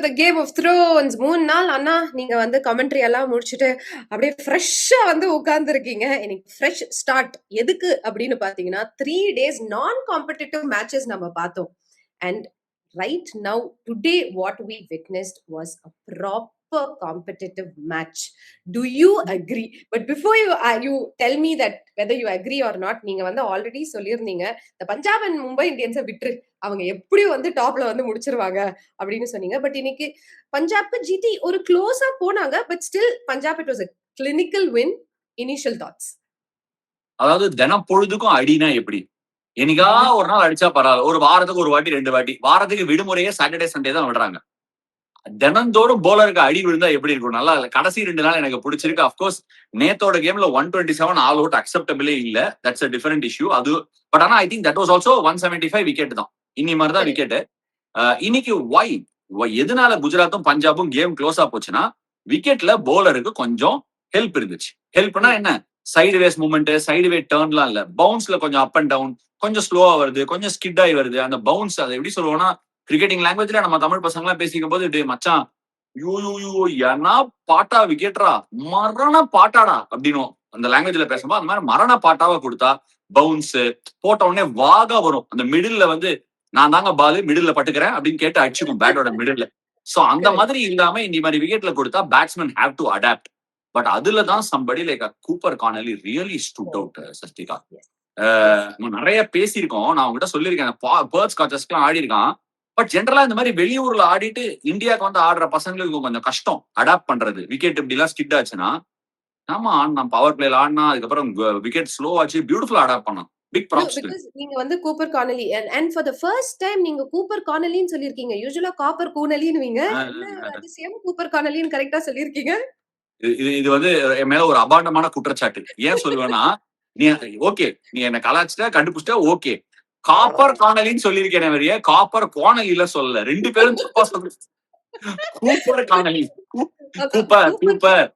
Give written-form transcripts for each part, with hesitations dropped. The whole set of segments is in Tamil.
த கேம் ஆஃப் த்ரோன்ஸ் 3 நாள் அண்ணா நீங்க வந்து கமெண்ட்ரி எல்லாம் முடிச்சுட்டு அப்படியே ஃப்ரெஷ்ஷா வந்து உட்கார்ந்துருக்கீங்க. இன்னைக்கு ஃப்ரெஷ் ஸ்டார்ட். எதுக்கு அப்படின்னு பார்த்தீங்கன்னா, 3 டேஸ் நான் காம்படிட்டிவ் மேட்சஸ் நம்ம பார்த்தோம். And right now, today, what we witnessed was a proper competitive match. Do you agree? But before you tell me that whether you agree or not, நீங்க வந்து ஆல்ரெடி சொல்லியிருந்தீங்க இந்த பஞ்சாப் அண்ட் மும்பை இந்தியன்ஸை விட்டுரு, அவங்க எப்படியும் வந்து டாப்ல வந்து முடிச்சிருவாங்க அப்படின்னு சொன்னீங்க. பட் இன்னைக்கு பஞ்சாப்க்கு ஜிடி ஒரு க்ளோஸா போனாங்க. But still Punjab it was a clinical win. Initial thoughts. அதாவது தினம் பொழுதுக்கும் அடினா எப்படி? என்னைக்கா ஒரு நாள் அடிச்சா பரவாயில்ல. ஒரு வாரத்துக்கு ஒரு வாட்டி 2 வாட்டி. வாரத்துக்கு விடுமுறையே சாட்டர்டே சண்டே தான் விடுறாங்க. தினந்தோறும் போலருக்கு அடி விழுந்தா எப்படி இருக்கும்? நல்லா இல்ல. கடைசி 2 நாள் எனக்கு பிடிச்சிருக்கு. அப்கோர்ஸ் நேத்தோட கேம்ல 127 ஆல் அவுட் அக்செப்டபிளே இல்ல. That's a different issue. அது பட் ஆனா I think that was also 175 wicket தான். இன்னி மாதிரி தான் விக்கெட். இன்னைக்கு எதனால குஜராத்தும் பஞ்சாபும் கேம் க்ளோஸா போச்சுன்னா, விக்கெட்ல போலருக்கு கொஞ்சம் ஹெல்ப் இருந்துச்சு. ஹெல்ப்னா என்ன? சைடு வேஸ் மூவ்மெண்ட், சைடு வே டர்ன்லாம் இல்ல. பவுன்ஸ்ல கொஞ்சம் அப் அண்ட் டவுன், கொஞ்சம் ஸ்லோவா வருது, கொஞ்சம் ஸ்கிட் ஆகி வருது. அந்த பவுன்ஸ் அதை எப்படி சொல்லுவோம்னா, கிரிக்கெட்டிங் லாங்குவேஜ்ல நம்ம தமிழ் பசங்க எல்லாம் பேசிக்கும் போது, டே மச்சான் யூ ஏன்னா பாட்டா விக்கெட்ரா, மரண பாட்டாடா அப்படின்னு அந்த லாங்குவேஜ்ல பேசும்போது அந்த மாதிரி மரண பாட்டாவை கொடுத்தா பவுன்ஸ் போட்ட உடனே வாகா வரும். அந்த மிடில்ல வந்து நான் தாங்க பாலு மிடில்ல பட்டுக்கிறேன் அப்படின்னு கேட்டு அடிச்சுக்கும் பேட்டோட மிடில்ல. சோ அந்த மாதிரி இல்லாம இந்த மாதிரி விக்கெட்ல கொடுத்தா batsman have to adapt. But அதுல தான் somebody like Cooper Connolly really stood out. சஸ்திகா நிறைய பேசியிருக்கோம். நான் உங்ககிட்ட சொல்லியிருக்கேன், பேர்ட்ஸ் காச்சஸ்க்கு ஆடி இருக்கான். பட் ஜென்ரலா இந்த மாதிரி வெளியூர்ல ஆடிட்டு இந்தியாவுக்கு வந்து ஆடுற பசங்களுக்கு கொஞ்சம் கஷ்டம் அடாப்ட் பண்றது. விக்கெட் இப்படி எல்லாம் ஸ்கிட் ஆச்சுன்னா, ஆமா ஆடினா பவர் பிளேல ஆடினா, அதுக்கப்புறம் விக்கெட் ஸ்லோ ஆச்சு, பியூட்டிஃபுல்லா அடாப்ட் பண்ணான். Big props. Because நீங்க வந்து Cooper carnally and for the first time நீங்க கூப்பர் கார்னலின்னு சொல்லிருக்கீங்க. யூசுவலா காப்பர் கூனலின்னுவீங்க. என்ன அதிசயம் கூப்பர் கார்னலின்னு கரெக்டா சொல்லிருக்கீங்க. இது வந்து என் மேல ஒரு அபாண்டமான குற்றச்சாட்டு. ஏன் சொல்லுவேன்னா, நீ ஓகே நீ என்ன கலாச்சிட்ட கண்டுபிடிச்சிட்ட ஓகே, காப்பர் கார்னலின்னு சொல்லியிருக்கேன் வரைய காப்பர் கோனலில சொல்லல. 2 பேரும் தப்பா சொல்லு. Cooper carnally, Cooper.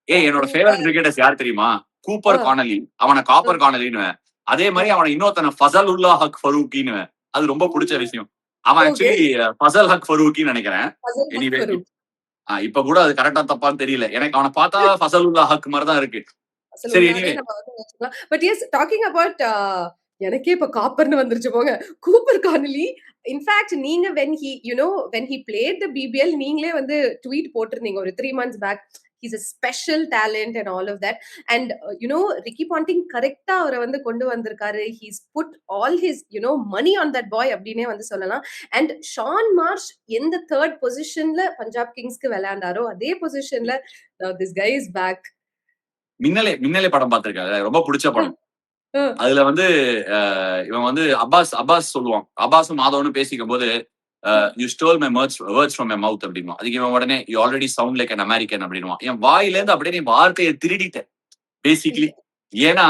என்னோட ஃபேவரட் கிரிக்கெட்டர்ஸ் யார் தெரியுமா? Cooper carnally. அவனை காப்பர் கார்னலின்னு. அதே மாதிரி அவனை இன்னொருத்தன ஃபசல் உல்லா ஹக் ஃபரூக்கின்னு. அது ரொம்ப பிடிச்ச விஷயம். அவன் ஆக்சுவலி ஃபசல் ஹக் ஃபரூக்கின்னு நினைக்கிறேன். எனிவே இப்ப கூட அது கரெக்டா தப்பான்னு தெரியல. எனக்கு அவனை பார்த்தா ஃபசல் உல்லா ஹக் மாதிரி தான் இருக்கு. சரி anyway. But as talking about எனக்கே இப்ப காப்பர்னு வந்துருச்சு போங்க. கூப்பர் கார்னலி இன்ஃபேக்ட் நீங்க when he played the BBL நீங்களே வந்து ட்வீட் போட்டிருந்தீங்க ஒரு 3 months back. He's a special talent and all of that. And Ricky Ponting கரெக்டா அவரை வந்து கொண்டு வந்திருக்காரு. He's put all his money on that boy அப்படின்னே வந்து சொல்லலாம். And ஷான் மார்ஷ் எந்த 3rd பொசிஷன்ல பஞ்சாப் கிங்ஸ்க்கு விளையாண்டாரோ அதே பொசிஷன்ல this guy is back. Minnale படம் பார்த்திருக்காரு. ரொம்ப பிடிச்ச படம். அதுல வந்து இவன் வந்து அப்பாஸ் சொல்லுவான். அப்பாஸும் மாதவனும் பேசிக்கும் போது you stole my words from my mouth அப்படின்னுவான். அதுக்கு இவன் உடனே you already sound like an American அப்படின்னுவான். என் வாயில இருந்து அப்படியே நீ வார்த்தையை திருடிட்டேன் பேசிக்கலி. ஏன்னா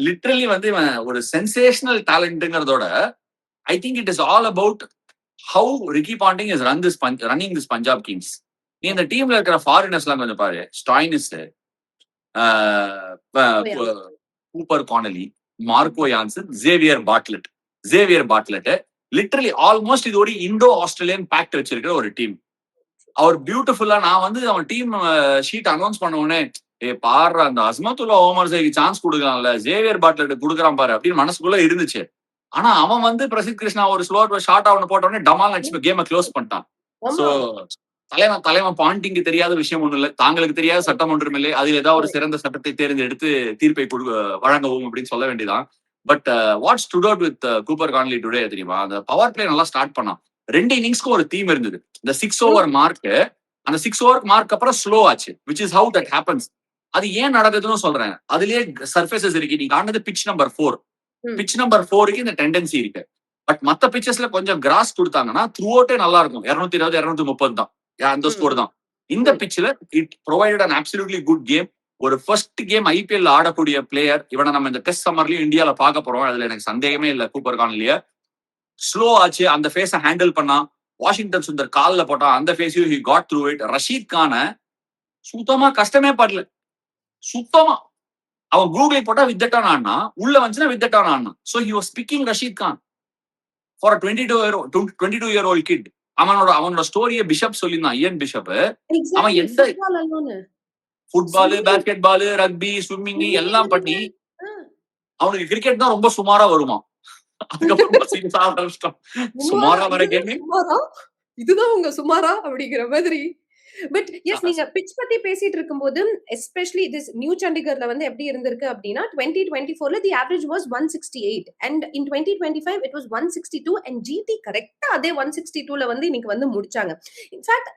லிட்டரலி வந்து இவன் ஒரு சென்சேஷனல் டேலண்ட்ங்கிறதோட I think it is all about how Ricky Ponting is running this Punjab Kings. நீ இந்த டீம்ல இருக்கிற ஃபாரினர்ஸ் எல்லாம் கொஞ்சம் பாரு. Stoinis, Cooper Connolly, Marco Jansen, Xavier Bartlett literally almost இதோட இண்டோ ஆஸ்திரேலியன் பேக்ட் வச்சிருக்கிற ஒரு டீம். அவர் பியூட்டிஃபுல்லா நான் வந்து அவன் டீம் ஷீட் அனௌன்ஸ் பண்ண உடனே பாரு அந்த அஸ்மத்துல்லா ஓமர்ஸைக்கு சான்ஸ் கொடுக்கலாம்ல, ஜேவியர் பாட்லெட் கொடுக்குறான் பாரு அப்படின்னு மனசுக்குள்ள இருந்துச்சு. ஆனா அவன் வந்து பிரசித் கிருஷ்ணா ஒரு ஸ்லோவர் ஷார்ட் அவனை போட்ட உடனே டமால் அடிச்சு கேமை க்ளோஸ் பண்ணிட்டான். சோ தலைவன் பாண்டிங்கு தெரியாத விஷயம் ஒண்ணு இல்லை, தாங்களுக்கு தெரியாத சட்டம் ஒன்றும் இல்லை, அதில் ஏதாவது ஒரு சிறந்த சட்டத்தை தேர்ந்தெடுத்து தீர்ப்பை வழங்கவும் அப்படின்னு சொல்ல வேண்டியதான். But what stood out with Cooper carnally today தெரியுமா? அந்த பவர் பிளே நல்லா ஸ்டார்ட் பண்ணான். 2 இன்னிங்ஸ்க்கும் ஒரு தீம் இருந்தது. இந்த 6 ஓவர் மார்க், அந்த 6 ஓவர் மார்க் அப்புறம் ஸ்லோ ஆச்சு, which is how that happens. அது ஏன் நடக்குதுன்னு சொல்றேன். அதுலயே சர்ஃபேசஸ் இருக்கு. நீங்க ஆனது பிட்ச் நம்பர் 4. பிட்ச் நம்பர் 4க்கு இந்த டெண்டன்சி இருக்கு. பட் மத்த பிச்சஸ்ல கொஞ்சம் கிராஸ் கொடுத்தாங்கன்னா த்ரூ அவுட்டே நல்லா இருக்கும். 220 230 தான் அந்த ஸ்கோர் தான். இந்த பிட்ச்ல it provided an absolutely good game. ஒரு ஃபர்ஸ்ட் கேம் ஐபிஎல் ஆடக்கூடிய பிளேயர் இவனை நம்ம இந்த டெஸ்ட் சம்மர்லயும் இந்தியால பார்க்க போறோம். அதுல எனக்கு சந்தேகமே இல்லை. கூப்பர் கார்னலிய ஸ்லோ ஆச்சு, அந்த ஃபேஸை ஹேண்டில் பண்ணா. வாஷிங்டன் சுந்தர் கால்ல போட்டான், அந்த ஃபேஸையும் he got through it. Rashid கான சுத்தமா கஷ்டமே படல. சுத்தமா அவன் கூகுளை போட்டா வித்தட்டான் ஆனா உள்ள வந்துச்சுன்னா வித்தட்டான் ஆனா. So he was picking Rashid Khan for a 22-year-old kid. அவனோட ஸ்டோரியை பிஷப் சொல்லியிருந்தான், இயன் பிஷப். அவன் எக்ஸாக்ட்லி. எந்த ஃபுட்பால் அலோனு. Football, swimming basketball, rugby, swimming எல்லாம் ஸ்விம்மிங் பண்ணி ஆ. அவனுக்கு கிரிக்கெட் தான் ரொம்ப சுமாரா வருமா. அதுக்கப்புறமா சீரியஸா ஆரம்பிச்சிட்டான். சுமாரா? சுமாரா வர இதுதான் கேம் சுமாரா? இதுதான் உங்க சுமாரா? அப்படிங்கிற மாதிரி. பட் எஸ், அ நீங்க பிட்ச் பத்தி பேசிட்டு இருக்கும்போது, எஸ்பெஷலி திஸ் நியூ சண்டிகர்ல வந்து எப்படி இருந்திருக்கு அப்படின்னா, 2024ல the average was 168 and in 2025 it was 162 and GT கரெக்ட்டா அதே 162ல வந்து இன்னைக்கு வந்து முடிச்சாங்க. இன்ஃபாக்ட்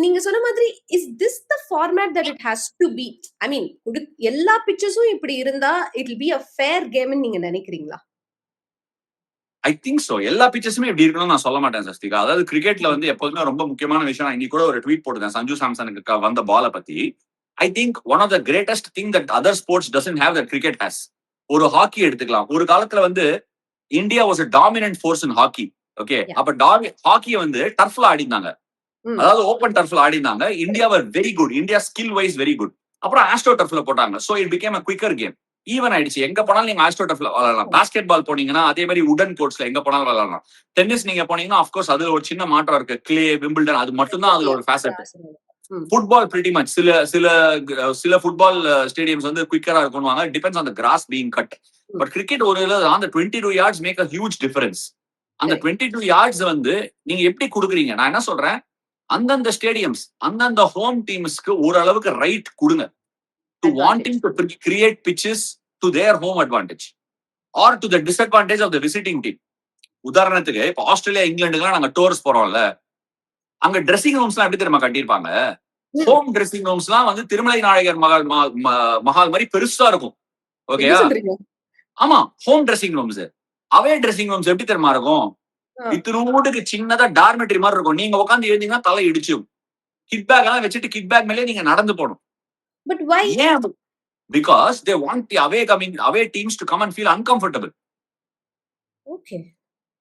நீங்க சொன்ன மாதிரி is this the format that it has to be? I mean எல்லா பிட்சஸும் இப்படி இருந்தா it will be a fair கேம்னு நீங்க நினைக்கிறீங்களா? I think so. எல்லா பிச்சஸுமே இப்படி இருக்கணும்னு நான் சொல்ல மாட்டேன் சஸ்திகா. அதாவது கிரிக்கெட்ல வந்து எப்போதுமே ரொம்ப முக்கியமான விஷயம். நான் இன்னைக்கு கூட ஒரு ட்வீட் போட்டுருந்தேன் சஞ்சு சாம்சனுக்கு வந்த பால பத்தி. I think one of the greatest thing that other sports doesn't have that cricket has. ஒரு ஹாக்கி எடுத்துக்கலாம். ஒரு காலத்துல வந்து India was a dominant force in hockey. Okay, Yeah. அப்ப ஹாக்கியை வந்து டர்ஃப்ல ஆடினாங்க. ம். அதாவது ஓப்பன் டர்ஃப்ல ஆடினாங்க. India were very good. India skill wise very good. அப்புறம் ஆஸ்ட்ரோ டர்ஃப்ல போட்டாங்க. So it became a quicker game. Even ஆயிடுச்சு. எங்க போனாலும் நீங்க ஆஸ்ட்ரோ டர்ஃப்ல விளையாடலாம். பாஸ்கெட் பால் போனீங்கன்னா அதே மாதிரி உடன் கோர்ட்ஸ்ல எங்க போனாலும் விளையாடலாம். டென்னிஸ் நீங்க போனீங்கன்னா அஃப்கோர்ஸ் அதுல ஒரு சின்ன மாற்றம் இருக்கு. கிளே, விம்பிள்டன் அது மட்டும் தான் அதுல ஒரு ஃபேசட். ம். ஃபுட்பால் பிரிட்டி மச் சில ஃபுட்பால் ஸ்டேடியம்ஸ் வந்து குயிக்கரா இருக்கும்வாங்க. Depends on the grass being cut. But cricket ஒரு அந்த 22 yards make a huge difference. அந்த 22 yards வந்து நீங்க எப்படி கொடுக்குறீங்க? நான் என்ன சொல்றேன், அந்தந்த ஸ்டேடியம்ஸ் அந்தந்த ஹோம் டீம்ஸ்க்கு ஓரளவுக்கு ரைட் கொடுங்க to wanting to create pitches to their home advantage or to the disadvantage of the visiting team. உதாரணத்துக்கு இப்ப ஆஸ்திரேலியா, இங்கிலாந்துக்குலாம் நாங்க டூர்ஸ் போறோம்ல, அங்க ட்ரெஸ்ஸிங் ரூம்ஸ்லாம் எப்படி தெரியுமா கட்டியிருப்பாங்க? ஹோம் ட்ரெஸ்ஸிங் ரூம்ஸ்லாம் வந்து திருமலை நாயகர் மஹால் மாதிரி பெருசா இருக்கும். எப்படி ஓகேயா? சொல்றீங்க? ஆமா, ஹோம் ட்ரெஸ்ஸிங் ரூம்ஸ். அவே ட்ரெஸ்ஸிங் ரூம்ஸ் எப்படி தெரியுமா இருக்கும்? ஆ. இத்தினூண்டுக்கு சின்னதா டார்மெட்ரி மாதிரி இருக்கும். நீங்க உட்காந்து எழுந்தீங்கன்னா தலை இடிச்சும். கிட் பேக் எல்லாம் வச்சுட்டு கிட் பேக் மேலே நீங்க நடந்து போகணும். But why? ஏன்? Because they want the away teams to come and feel uncomfortable. Okay.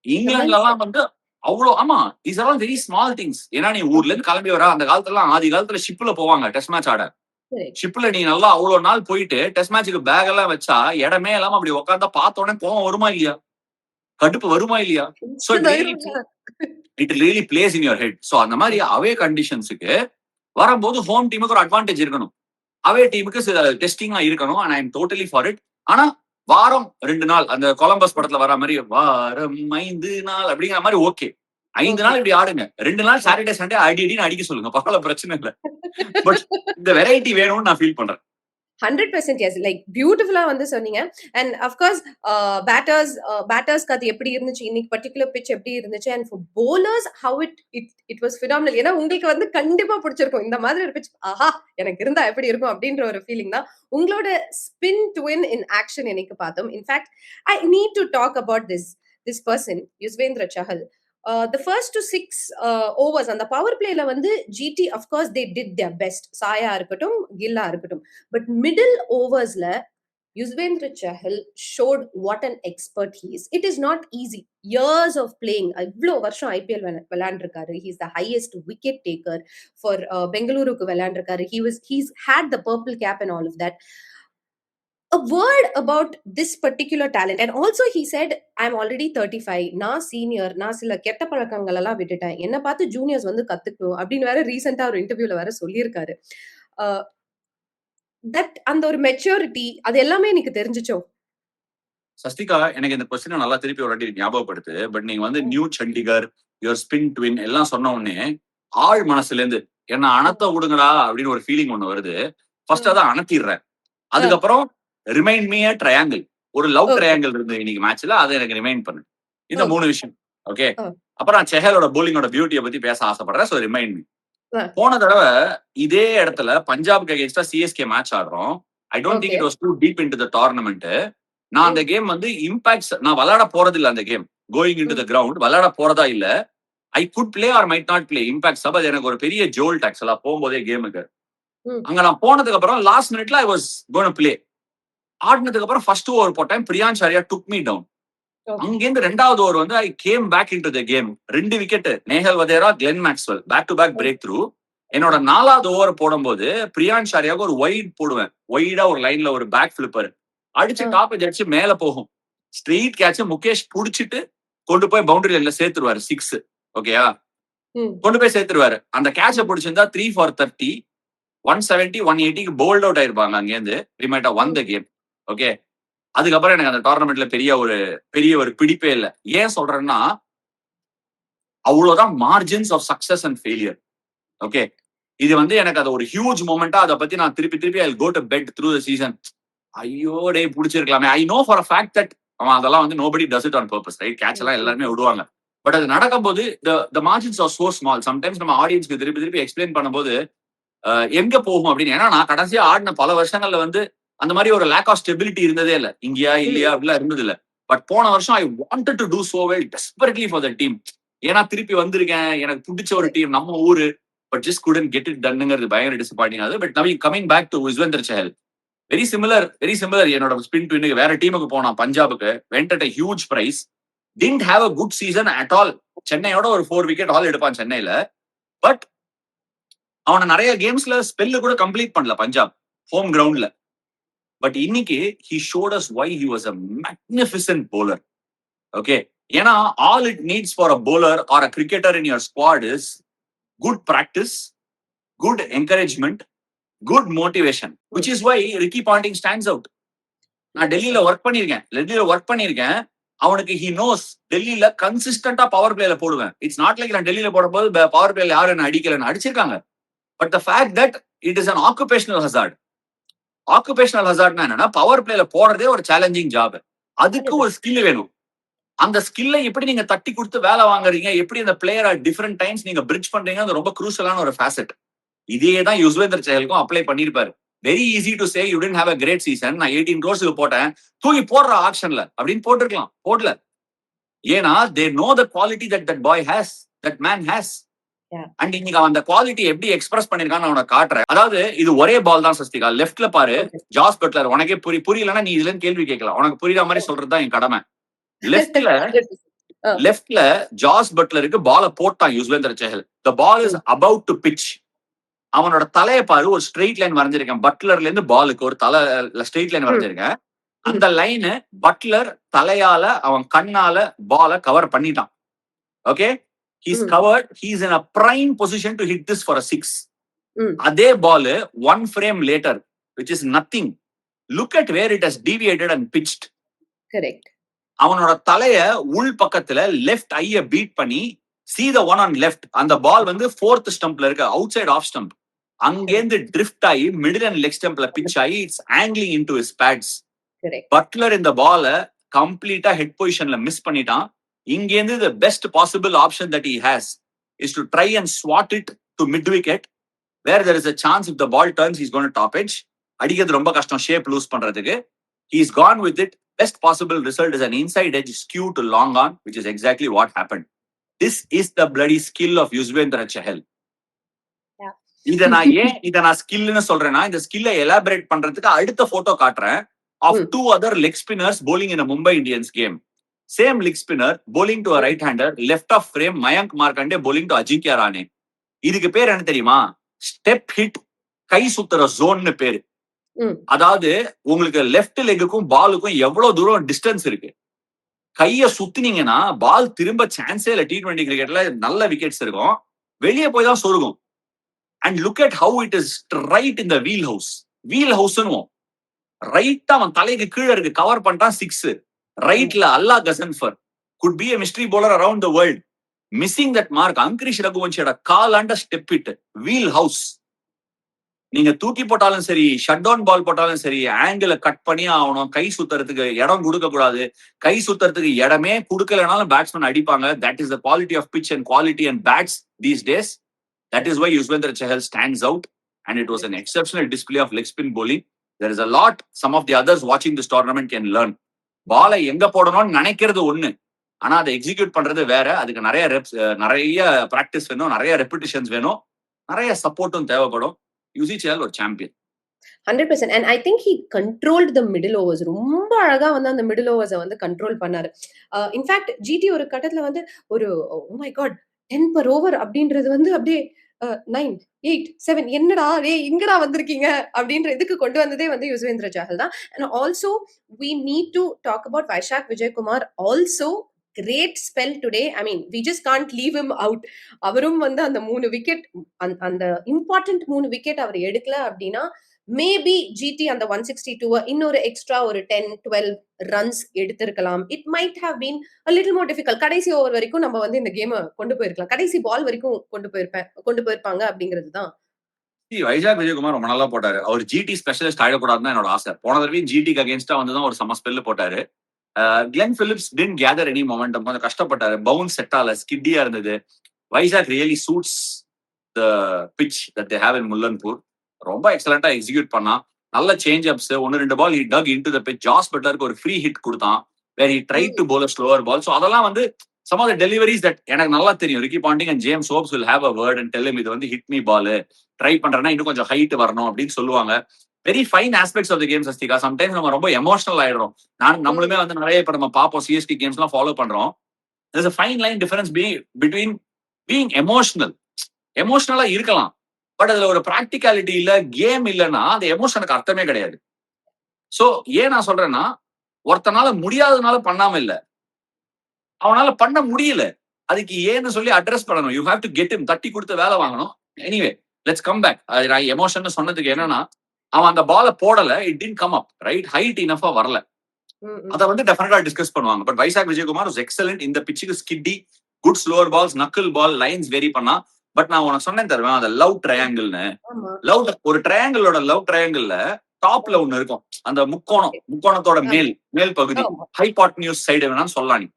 இங்கிலாந்துல எல்லாம் வந்து அவ்வளோ ஆமா, these are all very small things. ஏன்னா நீ ஊர்ல இருந்து கிளம்பி வர அந்த காலத்துல ஆதி காலத்துல ஷிப்ல போவாங்க டெஸ்ட் மேட்ச் ஆட. சரி. ஷிப்ல நீ நல்லா அவ்வளவு நாள் போயிட்டு டெஸ்ட் மேட்சுக்கு பேக் எல்லாம் வச்சா இடமே இல்லாம அப்படி உட்காந்தா பார்த்த உடனே கோவம் வருமா இல்லையா? கடுப்பு வருமா இல்லையா? So it really place in your head. So அந்த மாதிரி அவே கண்டிஷன்ஸுக்கு வரும்போது ஹோம் டீமுக்கு ஒரு அட்வான்டேஜ் இருக்கணும். அவே டீமுக்கு டெஸ்டிங்கா இருக்கணும். And I am totally for it. ஆனா வாரம் 2 நாள் அந்த கொலம்பஸ் படத்துல வர மாதிரி வாரம் 5 நாள் அப்படிங்கிற மாதிரி ஓகே. 5 நாள் இப்படி ஆடுங்க. 2 நாள் சாட்டர்டே சண்டே அடின்னு அடிக்க சொல்லுங்க. பரவாயில்ல, பிரச்சனை இல்ல. பட் இந்த வெரைட்டி வேணும்னு நான் ஃபீல் பண்றேன். 100% எஸ். லைக் பியூட்டிஃபுல்லா வந்து சொன்னீங்க. அண்ட் அஃப்கோர்ஸ் பேட்டர்ஸ்க்கு அது எப்படி இருந்துச்சு, இன்னைக்கு பர்டிகுலர் பிட்ச் எப்படி இருந்துச்சு, and for bowlers how it was phenomenal. ஏன்னா உங்களுக்கு வந்து கண்டிப்பா பிடிச்சிருக்கும் இந்த மாதிரி ஒரு பிட்ச். ஆஹா, எனக்கு இருந்தா எப்படி இருக்கும் அப்படின்ற ஒரு ஃபீலிங் தான். உங்களோட ஸ்பின் ட்வின் இன் ஆக்ஷன் இன்னைக்கு பார்த்தோம். In fact I need to talk about this person Yuzvendra Chahal. The first to 6 overs அந்த பவர் பிளேல வந்து GT of course they did their best. சாயா இருக்கட்டும், கில்லா இருக்கட்டும். பட் மிடில் ஓவர்ஸ்ல Yuzvendra Chahal showed what an expert he is. It is not easy. Years of playing. இவ்ளோ வருஷம் IPL விளையாண்டிருக்காரு. He is the highest wicket taker for பெங்களூருக்கு விளையாண்டிருக்காரு. He's had the purple cap and all of that. A word about this particular talent, and also he said I'm already 35, நான் சீனியர், நான் சில கெட்ட பழக்கங்கள் எல்லாம் விட்டுட்டேன், என்ன பார்த்து ஜூனியர்ஸ் வந்து கத்துக்கணும் அப்படின்னு வேற ரீசெண்டா ஒரு இன்டர்வியூல வேற சொல்லியிருக்காரு. தட் அந்த ஒரு மெச்சூரிட்டி அது எல்லாமே எனக்கு தெரிஞ்சுச்சோ. சஸ்திகா, எனக்கு இந்த கொஸ்டினை நல்லா திருப்பி ஒரு வாட்டி ஞாபகப்படுத்து. பட் நீங்க வந்து new Chandigarh, your spin twin எல்லாம் சொன்ன உடனே ஆள் மனசுல இருந்து என்ன அணத்த விடுங்கடா அப்படின்னு ஒரு ஃபீலிங் ஒண்ணு வருது. ஃபர்ஸ்ட் அதை அணத்திடுறேன். அதுக்கப்புறம் ரிமைண்ட் மீ ட்ரையாங்கிள், ஒரு லவ் ட்ரையாங்கிள் இருந்து இன்னைக்கு மேட்ச்ல அதை எனக்கு ரிமைண்ட் பண்ணு. இந்த 3 விஷயம். ஓகே. அப்புறம் நான் செஹலோட போலிங்கோட பியூட்டியை பத்தி பேச ஆசைப்படுறேன். So remind me. போன தடவை இதே இடத்துல பஞ்சாப்க்கு அகைன்ஸ்டா சிஎஸ்கே மேட்ச் ஆடுறோம். I don't think it was too deep into the tournament. நான் அந்த கேம் வந்து இம்பாக்ட்ஸ் நான் விளையாட போறது இல்ல. அந்த game going into the ground விளையாட போறதா இல்ல. I could play or might not play. Impact sub எனக்கு ஒரு பெரிய ஜோல்ட் ஆக்சுவலா போகும்போதே கேமுக்கு. அங்க நான் போனதுக்கு அப்புறம் லாஸ்ட் மினிட்ல I was going to play. ஆடினதுக்கு அப்புறம் ஃபர்ஸ்ட் ஓவர் போட்டேன். Priyansh Arya took me down. அங்கிருந்து 2வது ஓவர் வந்து I came back into the game. 2 wicket, Nehal Wadhera, Glenn Maxwell back to back breakthrough. என்னோட 4வது ஓவர் போடும்போது பிரியான்ஷ் ஆரியாவுக்கு ஒரு வைட் போடுவேன். வைடா ஒரு லைன்ல ஒரு பேக் ஃபிளிப்பர் அடிச்சு டாப் அடிச்சு மேல போகும். ஸ்ட்ரெயிட் கேட்ச் முகேஷ் புடிச்சிட்டு கொண்டு போய் பவுண்டரி லைன்ல சேர்த்துருவாரு 6. ஓகேயா, ம். கொண்டு போய் சேர்த்துருவாரு. அந்த கேட்ச பிடிச்சிருந்தா 3 for 30, 170, 180க்கு போல்ட் அவுட் ஆயிருப்பாங்க அங்கேருந்து. we might have won the game. Okay, அதுக்கப்புறம் எனக்கு அந்த டோர்னமெண்ட்ல பெரிய ஒரு பிடிப்பே இல்ல. ஏன் சொல்றேன்னா, அவ்வளவுதான் margins of success and failure. Okay, இது வந்து எனக்கு அது ஒரு ஹியூஜ் மொமெண்டா அதை பத்தி நான் திருப்பி I go to bed through the season. ஐயோ டே பிடிச்சிருக்கலாமே. I know for a fact that அவன் அதெல்லாம் வந்து nobody does it on purpose, right? Catch எல்லாம் எல்லாருமே விடுவாங்க. பட் அது நடக்கும்போது the margins are so small. Sometimes நம்ம ஆடியன்ஸ்க்கு திருப்பி எக்ஸ்பிளைன் பண்ணும்போது எங்க போகும் அப்படின்னு. ஏன்னா நான் கடைசியா ஆடின பல வருஷங்கள்ல வந்து அந்த மாதிரி ஒரு லேக் ஆஃப் ஸ்டெபிலிட்டி இருந்ததே இல்ல. இங்கயா இல்லையா அப்படிலாம் இருந்தது இல்ல. பட் போன வருஷம் I wanted to do so well desperately for the team. ஏன்னா திருப்பி வந்திருக்கேன், எனக்கு பிடிச்ச ஒரு டீம், நம்ம ஊரு. But just couldn't get it டன்னுங்கிறது பயங்கர டிசப்பாயிண்டிங் ஆகுது. But now coming back to Yuzvendra Chahal, very similar என்னோட ஸ்பின் ட்வின்னுக்கு வேற டீமுக்கு போனான், பஞ்சாபுக்கு. Went at a huge price, didn't have a good season at all. சென்னையோட ஒரு 4 wicket haul எடுப்பான் சென்னையில. பட் அவனை நிறைய கேம்ஸ்ல ஸ்பெல்லு கூட கம்ப்ளீட் பண்ணல பஞ்சாப் ஹோம் கிரவுண்ட்ல. பட் இன்னைக்கு he showed us why he was a magnificent bowler. Okay, ஏன்னா all it needs for a bowler or a cricketer in your squad is good practice, good encouragement, good motivation, which is why Ricky Ponting stands out. நான் டெல்லியில ஒர்க் பண்ணிருக்கேன். அவனுக்கு he knows டெல்லியில கன்சிஸ்டன்டா பவர் பிளேல போடுவேன். இட்ஸ் நாட் லைக் நான் டெல்லியில போடும்போது பவர் பிளேல யாரும் என்ன அடிக்கலன்னு அடிச்சிருக்காங்க. But the fact that it is an occupational hazard. Occupational ஹசார்ட்னா என்னன்னா, பவர் பிளேல போடுறதே ஒரு சேலஞ்சிங் ஜாப். அதுக்கு ஒரு ஸ்கில் வேணும். அந்த ஸ்கில்லை எப்படி நீங்க தட்டி கொடுத்து வேலை வாங்குறீங்க, எப்படி அந்த பிளேயரை டிஃபரெண்ட் டைம்ஸ் நீங்க பிரிட்ஜ் பண்றீங்க, அது ரொம்ப குரூஷியலான ஒரு ஃபேசட். இதே தான் யுஸ்வேந்தர் சஹலுக்கும் அப்ளை பண்ணிருப்பாரு. Very easy to say you didn't have a great season, நான் 18 crores போட்டேன், தூக்கி போடுற ஆக்ஷன்ல அப்படின்னு போட்டிருக்கலாம். போடல. ஏன்னா they know the quality that boy has, that man has. And இன்னைக்கு அவன் அந்த குவாலிட்டி எப்படி எக்ஸ்பிரஸ் பண்ணிருக்கான்னு அவனை காட்டுறேன். அதாவது இது ஒரே பால் தான் சஸ்திகா. லெஃப்ட்ல பாரு, ஜாஸ் பட்லர். உனக்கே புரியலன்னா நீ இதுல கேள்வி கேட்கலாம். உனக்கு புரியுற மாதிரி சொல்றதுதான் என் கடமை. லெஃப்ட்ல ஜாஸ் பட்லருக்கு பால போட்டான் யுஸ்வேந்தர் சஹல். த ball is about to pitch. அவனோட தலையை பாரு, ஒரு ஸ்ட்ரெயிட் லைன் வரைஞ்சிருக்கேன். பட்லர்ல இருந்து பாலுக்கு ஒரு தலை ஸ்ட்ரெயிட் லைன் வரைஞ்சிருக்கேன். அந்த லைனு பட்லர் தலையால அவன் கண்ணால பால கவர் பண்ணிட்டான். Okay, he's covered, he's in a prime position to hit this for a 6. அதே பால் 1 frame later, which is nothing, look at where it has deviated and pitched. Correct. அவனோட தலைய உள் பக்கத்துல லெஃப்ட் ஐய பீட் பண்ணி see the one on left, அந்த பால் வந்து 4th ஸ்டம்ப்ல இருக்கு, அவுட் சைட் ஆஃப் ஸ்டம்ப். அங்கேருந்து ட்ரிஃப்ட் ஆகி மிடில் அண்ட் லெக் ஸ்டம்ப்ல பிட்ச் ஆகி it's angling into his pads. Buttler இந்த பால கம்ப்ளீட்டா ஹெட் பொசிஷன்ல மிஸ் பண்ணிட்டான். இங்கேருந்து the best possible option that he has is to try and swat it to mid wicket, where there is a chance if the ball turns he's going to top edge. அடிக்கிறது ரொம்ப கஷ்டம் ஷேப் லூஸ் பண்றதுக்கு. He's gone with it. Best possible result is an inside edge skew to long on, which is exactly what happened. This is the bloody skill of Yuzvendra Chahal. இத நான் ஸ்கில்னு சொல்றேன்னா, இந்த ஸ்கில்லை எலாபரேட் பண்றதுக்கு அடுத்த போட்டோ காட்டுறேன் of 2 other leg spinners bowling in a Mumbai Indians game. Same leg spinner bowling to a right hander, left of frame Mayank Markande bowling to Ajinkya Rahane. இதுக்கு பேர் என்ன தெரியுமா? ஸ்டெப் ஹிட், கை சுத்துற ஜோன்னு பேரு. அதாவது உங்களுக்கு லெஃப்ட் லெக்குக்கும் பாலுக்கும் எவ்வளவு தூரம் டிஸ்டன்ஸ் இருக்கு. கைய சுத்தினீங்கன்னா பால் திரும்ப சான்ஸே இல்ல. T20 கிரிக்கெட்ல நல்ல விக்கெட்ஸ் இருக்கும், வெளியே போய் தான் சொருகும். And look at how it is right in the wheelhouse. ரைட்டா அவன் தலைக்கு கீழே இருக்கு, கவர் பண்ணிட்டான் 6. ரைட்ல Allah Ghazanfar could be a mystery bowler around the world, missing that mark. Angkrish ரகுவன்ஷியோட காலாண்ட ஸ்டெப் இட் வீல் ஹவுஸ். நீங்க தூக்கி போட்டாலும் சரி, ஷட் டவுன் பால் போட்டாலும் சரி, ஆங்கிள கட் பண்ணி ஆகணும். கை சுத்துறதுக்கு இடம் கொடுக்க கூடாது. கை சுத்துறதுக்கு இடமே கொடுக்கலனாலும் பேட்ஸ்மேன் அடிப்பாங்க. That is the quality of pitch and quality and bats these days. That is why Yuzvendra Chahal stands out, and it was an exceptional display of leg spin bowling. There is a lot some of the others watching this tournament can learn. பாலை எங்க போடணும்னு நினைக்கிறது ஒண்ணு, ஆனா அதை எக்ஸிக்யூட் பண்றது வேற. அதுக்கு நிறைய பிராக்டிஸ் வேணும், நிறைய ரெப்பிட்டிஷன்ஸ் வேணும், நிறைய சப்போர்ட்டும் தேவைப்படும். யுசி சேல் ஒரு champion 100%. and I think he controlled the middle overs. ரொம்ப அழகா வந்து அந்த மிடில் ஓவர்ஸை வந்து கண்ட்ரோல் பண்ணாரு. இன்ஃபேக்ட் ஜிடி ஒரு கட்டத்துல வந்து ஒரு oh my god 10 per over அப்படின்றது வந்து அப்படியே 9, 8, 7 என்னடா இங்கடா வந்திருக்கீங்க அப்படின்ற இதுக்கு கொண்டு வந்ததே வந்து யுஸ்வேந்திர சாஹல் தான். And also we need to talk about Vaishak Vijay Kumar also great spell today. I mean, we just can't leave him out. அவரும் வந்து அந்த 3 விக்கெட் அந்த இம்பார்ட்டன்ட் 3 விக்கெட் அவர் எடுக்கல அப்படின்னா மேபி ஜிடி அந்த 162 இன்னொரு எக்ஸ்ட்ரா ஒரு 10-12 ரன்ஸ் எடுத்திருக்கலாம். It might have been a little more difficult. கடைசி ஓவர் வரைக்கும் நம்ம வந்து இந்த கேமை கொண்டு போயிருக்கலாம், கடைசி பால் வரைக்கும் கொண்டு போயிருப்பாங்க அப்படிங்கிறது தான். வைஜாக் விஜயகுமார் ரொம்ப நல்லா போட்டாரு. அவர் ஜிடி ஸ்பெஷலிஸ்ட் ஆயிடக்கூடாதுன்னு என்னோட ஆசை. போன தடவையும் ஜிடிக்கு அகேன்ஸ்டா வந்துதான் ஒரு சம ஸ்பெல் போட்டாரு. Glenn Phillips didn't gather any momentum. கொஞ்சம் கஷ்டப்பட்டாரு. பவுன்ஸ் செட் ஆகல, ஸ்கிட்டியா இருந்தது. Vyshak really suits the pitch that they have in Mullanpur. ரொம்ப எக்ஸலண்டா எக்ஸிக்யூட் பண்ணா. நல்ல change ups, 1-2 ball he dug into the pitch. Jos பட்லருக்கு ஒரு ஃப்ரீ ஹிட் கொடுத்தான், where he tried to bowl a slower ball. So அதெல்லாம் வந்து some of the deliveries that எனக்கு நல்லா தெரியும். Ricky Ponting and James Hopes will have a word and tell him இது வந்து ஹிட் மீ பால், ட்ரை பண்றேன்னா இன்னும் கொஞ்சம் ஹைட் வரணும் அப்படின்னு சொல்லுவாங்க. Very fine aspects of the game சஸ்திகா. சம்டைம்ஸ் நம்ம ரொம்ப எமோஷனல் ஆயிடுறோம். நம்மளுமே வந்து நிறைய இப்ப நம்ம பார்ப்போம், சிஎஸ்டி கேம்ஸ் எல்லாம் ஃபாலோ பண்றோம். there's a fine line difference between being எமோஷனலா இருக்கலாம், பட் அதுல ஒரு பிராக்டிகாலிட்டி இல்ல, கேம் இல்லைன்னா அந்த எமோஷனுக்கு அர்த்தமே கிடையாது. சோ ஏன் நான் சொல்றேன்னா, ஒருத்தனால முடியாததுனால பண்ணாம இல்ல, அவனால பண்ண முடியல, அதுக்கு ஏன்னு சொல்லி அட்ரஸ் பண்ணணும். You have to get him, தட்டி கொடுத்து வேலை வாங்கணும். Anyway let's come back. Emotion சொன்னதுக்கு என்னன்னா, அவன் அந்த பால போடல, it did come up right, height இனஃபா வரல. அத வந்து டெஃபினட்டா டிஸ்கஸ் பண்ணுவாங்க. But Vyshak Vijaykumar was excellent. இந்த பிச்சுக்கு skiddy, good slower balls, knuckle ball, lines vary பண்ணா. பட் நான் உனக்கு சொன்னேன் தருவேன், அந்த லவ் ட்ரையாங்கிள்னு, ஒரு ட்ரையாங்கிளோட லவ் ட்ரையாங்கிள்ல டாப்ல ஒண்ணு இருக்கும், அந்த முக்கோணத்தோட மேல் பகுதி, ஹைபாட்னியூஸ் சைடு வேணாம்னு சொல்லலாம் நீ.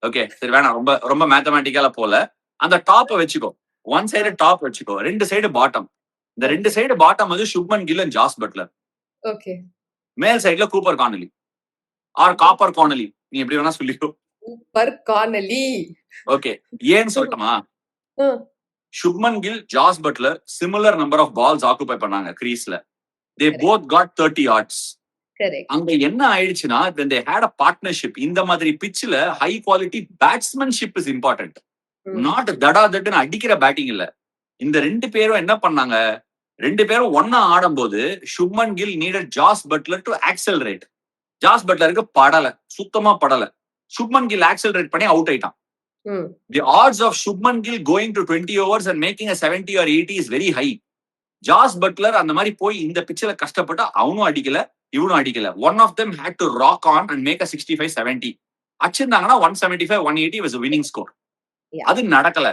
ஓகே சரி, வேணாம், ரொம்ப ரொம்ப மேத்தமேட்டிக்கலா போல. அந்த டாப்பை வச்சுக்கோ, ஒன் சைடு டாப் வச்சுக்கோ, 2 சைடு பாட்டம். இந்த 2 சைடு பாட்டம் வந்து Shubman Gill and Jos Buttler. Okay, மேல் சைடுல Cooper Connolly or Cooper Connolly, நீ எப்படி வேணா சொல்லிக்கோ. Cooper Connolly. ஓகே, ஏன்னு சொல்லட்டுமா? Shubman Gill, Jos Buttler similar number of balls occupy பண்ணாங்க கிரீஸ்ல. they both got 30 yards. அங்க என்ன ஆயிடுச்சுன்னா, when they had a partnership, இந்த மாதிரி பிட்ச்ல high quality batsmanship is important, not தடாதட்டுன்னு அடிக்கிற பேட்டிங் இல்ல. இந்த 2 பேரும் என்ன பண்ணாங்க, 2 பேரும் ஒன்னா ஆடும்போது Shubman Gill needed Jos Buttler to accelerate. ஜாஸ் பட்லருக்கு படல, சுத்தமா படல. சுப்மன் கில் ஆக்சலரேட் பண்ணி அவுட் ஆயிட்டான். The odds of Shubman Gill going to 20 overs and making a 70 or 80 is very high. Jos Buttler அந்த மாதிரி போய் இந்த பிச்சில கஷ்டப்பட்டு அவனும் அடிக்கல, இவனும் அடிக்கல. One of them had to rock on and make a 65-70. அச்சிருந்தாங்கன்னா 175-180 was a winning score. அது நடக்கல.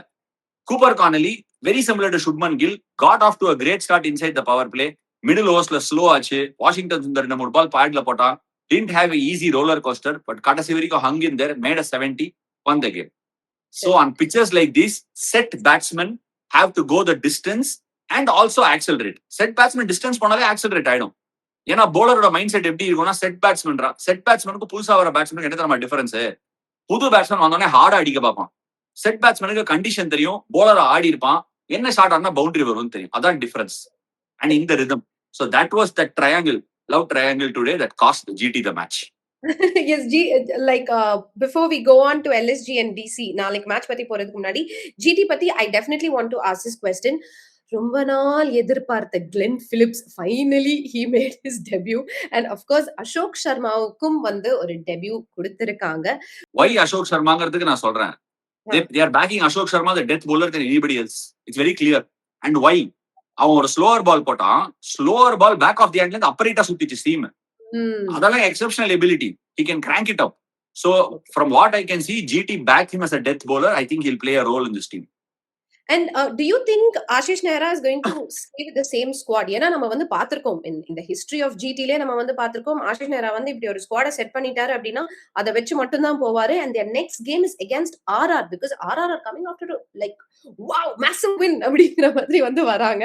Cooper Connolly very similar to Shubman Gill, got off to a great start inside the power play. Middle ஓவர்ஸ்ல ஸ்லோ ஆச்சு. வாஷிங்டன் சுந்தர் 2-3 பால் பேட்ல போட்டான். didn't have a easy roller coaster, but கடைசி வரைக்கும் hung in there, made a 70, won the game. So on pitches like this, set batsmen have to go the distance and also accelerate. Set batsman distance போனாலே accelerate ஆயிடும். ஏன்னா bowler-ஓட மைண்ட் செட் எப்படி இருக்கும்னா, செட் பேட்ஸ்மேனுக்கு புதுசா வர பேட்ஸ்மேனுக்கு என்ன தெரியுமா டிஃபரன்ஸ்? புது பேட்ஸ்மேன் வந்தோடனே ஹார்டா அடிக்க பார்ப்பான். செட் பேட்ஸ்மேனுக்கு கண்டிஷன் தெரியும், bowler ஆடி இருப்பான், என்ன ஷாட் ஆனா பவுண்டரி வரும்னு தெரியும். அதான் difference. And in the rhythm. So that was that triangle, love triangle today that cost GT the match. Yes, like before we go on to LSG and DC, நாளைக்கு மேட்ச் பத்தி போறதுக்கு முன்னாடி GT பத்தி I definitely want to ask this question. ரொம்ப நாள் எதிர்பார்த்த Glenn Phillips finally he made his debut, and of course Ashok சர்மாவுக்கும் வந்து ஒரு டெபியூ கொடுத்திருக்காங்க. Why அசோக் சர்மாங்கிறதுக்கு நான் சொல்றேன். They are backing Ashok Sharma the death bowler than anybody else. It's very clear. And why? அவன் ஒரு ஸ்லோவர் பால் போட்டான், slower ball back of the ஹேண்ட்ல இருந்து அப்பரைட்டா சுத்திச்சு சீம். அதெல்லாம் exceptional ability. He can crank it up. So from what I can see, GT back him as a death bowler. I think he'll play a role in this team. And do you think Ashish Nehra is going to stay with the same squad? ஏன்னா நம்ம வந்து பார்த்திருக்கோம் in the history of GT-லே நம்ம வந்து பார்த்திருக்கோம், Ashish Nehra வந்து இப்படி ஒரு ஸ்குவாட செட் பண்ணிட்டாரு அப்படின்னா அதை வச்சு மட்டும் தான் போவாரு. And their next game is against RR, because RR are coming after like wow massive win அப்படிங்கிற மாதிரி வந்து வராங்க.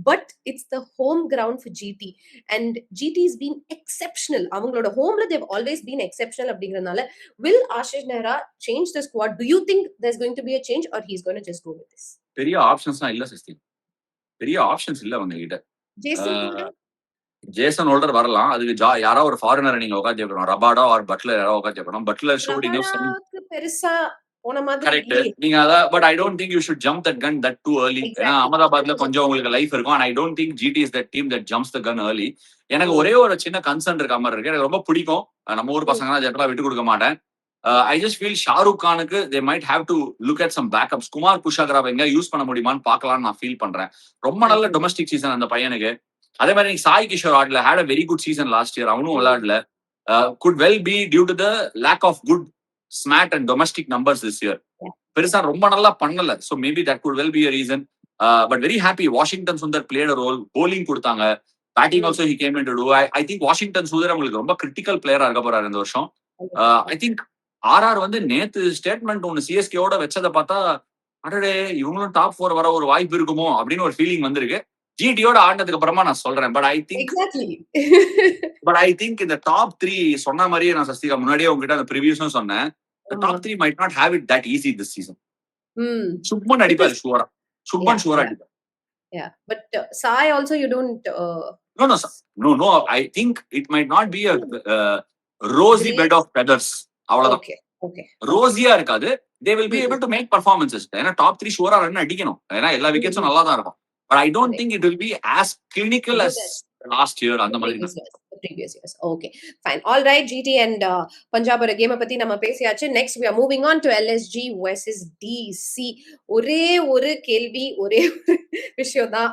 But it's the home ground for GT, and GT has been exceptional. அவங்களோட ஹோம்ல they've always been exceptional அப்படிங்கறதுனால will Ashish Nehra change the squad? Do you think there's going to be a change, or he's going to just go with this? பெரிய ஆப்ஷன்ஸ்லாம் இல்ல சிஸ்டி, பெரிய ஆப்ஷன்ஸ் இல்ல அவங்க கிட்ட. ஜேசன் ஹோல்டர் வரலாம், அதுக்கு யாரோ ஒரு ஃபாரினர் நீங்க உட்காந்து கேட்கணும், ரபாடா ஆர் பட்லர் யாரோ உட்காந்து கேட்கணும். பட்லர் ஷோட் இனஃப் பெருசா போன மாதிரி கரெக்ட் நீங்க அத, but I don't think you should jump that gun that too early. ஏன்னா அகமதாபாத்ல கொஞ்சம் உங்களுக்கு லைஃப் இருக்கும். and I don't think GT is that team that jumps the gun early. எனக்கு ஒரே ஒரு சின்ன கன்சர்ன் இருக்க மாதிரி இருக்கு. எனக்கு ரொம்ப பிடிக்கும், நம்ம ஊர் பசங்கன்னா ஜெனரலா விட்டு கொடுக்க மாட்டேன். ஐ ஜஸ்ட் ஃபீல் ஷாருக் கானுக்கு they might have to look at some backups. Kumar புஷாகராவை எங்க யூஸ் பண்ண முடியுமான்னு பார்க்கலாம்னு நான் ஃபீல் பண்றேன். ரொம்ப நல்ல டொமஸ்டிக் சீசன் அந்த பையனுக்கு. அதே மாதிரி சாய் கிஷோர் ஆடல, had a very good season last year. அவனும் விளையாடல. Could well be due to the lack of good SMAT and domestic numbers this year. பெருசா ரொம்ப நல்லா பண்ணல. So maybe that could well be a reason. But very happy Washington Sundar played role. Bowling கொடுத்தாங்க. Batting also he came in to do. I think Washington Sundar அவங்களுக்கு ரொம்ப கிரிட்டிக்கல் பிளேயரா இருக்க போறாரு இந்த வருஷம். ஐ திங்க் ஆர்ஆர் வந்து நேத்து ஸ்டேட்மெண்ட் ஒன்னு சிஎஸ்கேவோட வச்சதை பார்த்தா அடடே இவங்களும் டாப் 4 வர ஒரு வாய்ப்பு இருக்குமோ அப்படின்னு ஒரு ஃபீலிங் வந்திருக்கு. ஜிடியோட ஆடினதுக்கு அப்புறமா நான் சொல்றேன். பட் ஐ திங்க் இந்த டாப் 3 சொன்ன மாதிரியே நான் சஸ்திகா முன்னாடியே உங்ககிட்ட அந்த ப்ரிவியூஸும் சொன்னேன். Top 3 might not have it that easy this season. Shubman அடிப்பாரு ஷூரா. சுப்மன் ஷூரா அடிப்பாரு. Yeah, but Sai also you don't. No. I think it might not be a rosy bed of feathers. அவ்வளவுதான். Okay. ரோசியா இருக்காது. They will be able to make performances. ஏன்னா டாப் 3 ஷூரா ரன் அடிக்கணும். ஏன்னா எல்லா விக்கெட்ஸும் நல்லா தான் இருக்கும். But I don't think it will be as clinical as last year அந்த மாதிரி. Previous years. Okay, fine. All right, GT and Punjab ஒரு கேமை பத்தி நம்ம பேசியாச்சு. Next we are moving on to LSG versus DC. ஒரே ஒரு கேள்வி, ஒரே ஒரு விஷயம் தான்.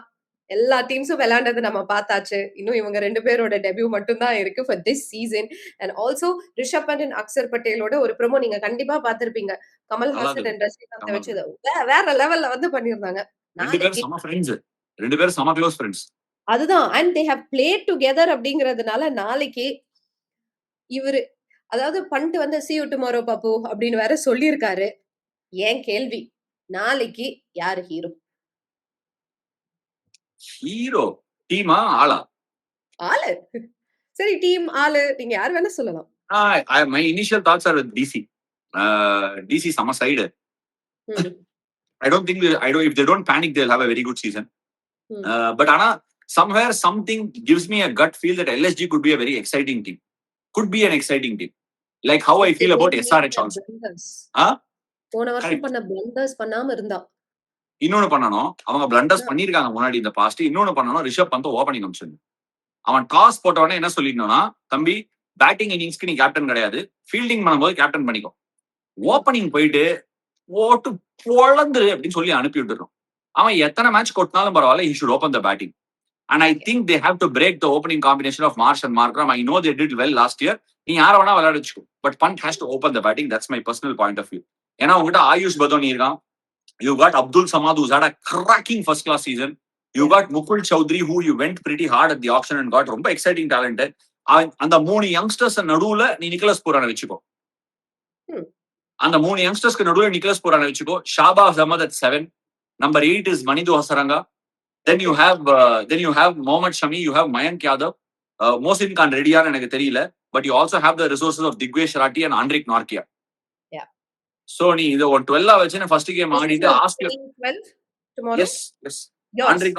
எல்லா டீம்ஸும் விளையாண்டது நம்ம பார்த்தாச்சு. இன்னும் இவங்க 2 பேரோட டெபியூ மட்டும் தான் இருக்கு for this season. And also Rishabh Pant and Axar பட்டேலோட ஒரு ப்ரோமோ நீங்க கண்டிப்பா பார்த்திருப்பீங்க. கமல் ஹாசன் and ரஜினிகாந்த் வச்சு வேற லெவல்ல வந்து பண்ணிருந்தாங்க. 2 பேரும் சம ஃப்ரெண்ட்ஸ். 2 பேரும் சம க்ளோஸ் ஃப்ரெண்ட்ஸ். அதுதான். and they have played together அப்படிங்கிறதுனால நாளைக்கு இவரு அதாவது பண்ட் வந்து see you tomorrow பாப்பு அப்படின்னு வேற சொல்லியிருக்காரு. ஏன் கேள்வி, நாளைக்கு யாரு ஹீரோ? ஹீரோ டீமா ஆளா? ஆளு. சரி, டீம் ஆளு நீங்க யார் வேணா சொல்லலாம். my initial thoughts are with DC. DC சம side. I don't think if they don't panic they'll have a very good season. But ana somewhere something gives me a gut feel that LSG could be a very exciting team. Could be an exciting team. Like how I feel about SRH also. போன வருஷம் பண்ண blunders பண்ணாம இருந்தா இன்னொன்னு பண்ணனும். அவங்க blunders பண்ணிருக்காங்க முன்னாடி இந்த பாஸ்ட். இன்னொன்னு பண்ணனும், ரிஷப் பந்த் ஓபனிங் அம்சன். அவன் டாஸ் போட்டவனே என்ன சொல்லிடணும்னா, தம்பி பேட்டிங் இன்னிங்ஸ்க்கு நீ கேப்டன் கிடையாது, ஃபீல்டிங் பண்ணும்போது கேப்டன் பண்ணிக்கோ. ஓபனிங் போயிட்டு ஓட்டு பொழந்துரு அப்படின்னு சொல்லி அனுப்பி விட்டுறோம். அவன் எத்தனை மேட்ச் கொட்டினாலும் பரவாயில்ல, he should open the batting. And I think they have to break the opening combination of Marsh and Markram. I know they did well last year. நீ யார வேணா விளையாட வச்சுக்கோ. But Pant has to open the batting. That's my personal point of view. ஏன்னா உங்ககிட்ட ஆயுஷ் பதோனி இருக்கான். You got Abdul Samad who's had a cracking first class season. You got Mukul Chowdhury who you went pretty hard at the auction and got ரொம்ப exciting talent. அந்த 3 யங்ஸ்டர்ஸ் நடுவுல நீ நிக்கலஸ் பூரான வச்சுக்கோ. அந்த 3 யங்ஸ்டர்ஸ்க்கு நடுவுல நிக்கலஸ் பூரான வச்சுக்கோ. Shahbaz Ahmed at 7. Number 8 is Manidu Hasaranga. Then you have Mohammad Shami, you have Mayank Yadav. Mohsin Khan ரெடியான்னு எனக்கு தெரியல. But you also have the resources of Digvesh Rathi and Andrik Norkia. Yeah. So நீ இத 12 வச்சு ஃபர்ஸ்ட் கேம் ஆடிட்டு ask 12 tomorrow. Yes. Andrik